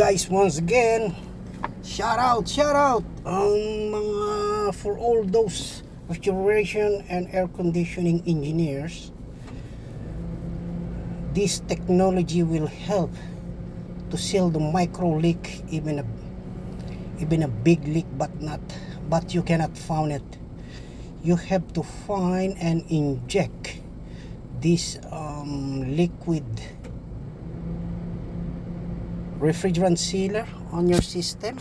guys, once again, shout out for all those refrigeration and air conditioning engineers. This technology will help to seal the micro leak, even a big leak, but you cannot find it. You have to find and inject this liquid refrigerant sealer on your system.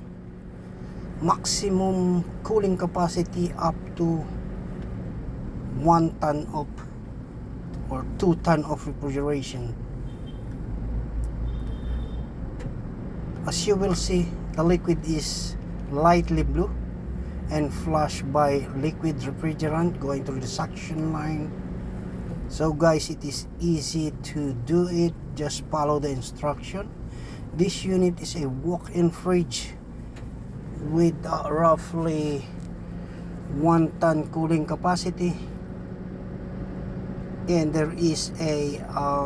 Maximum cooling capacity up to 1 ton of or 2 ton of refrigeration. As you will see, the liquid is lightly blue and flushed by liquid refrigerant going through the suction line. So guys, it is easy to do it. Just follow the instruction. This unit is a walk-in fridge with roughly 1 ton cooling capacity, and there is a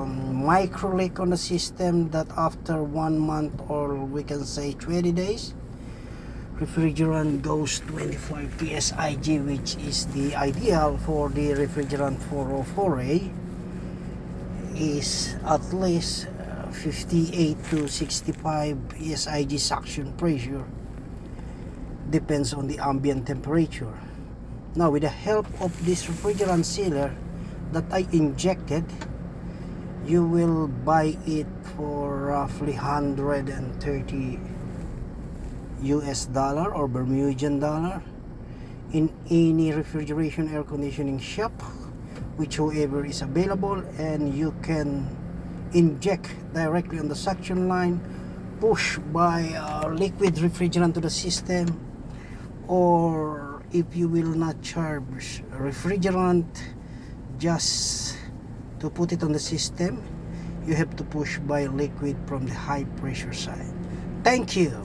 micro leak on the system that after 1 month, or we can say 20 days, refrigerant goes 25 psig, which is the ideal for the refrigerant 404A, is at least 58 to 65 psig suction pressure, depends on the ambient temperature. Now, with the help of this refrigerant sealer that I injected, you will buy it for roughly $130 or Bermudian dollar in any refrigeration air conditioning shop, whichever is available, and you can inject directly on the suction line, push by liquid refrigerant to the system, or if you will not charge refrigerant just to put it on the system, you have to push by liquid from the high pressure side. Thank you.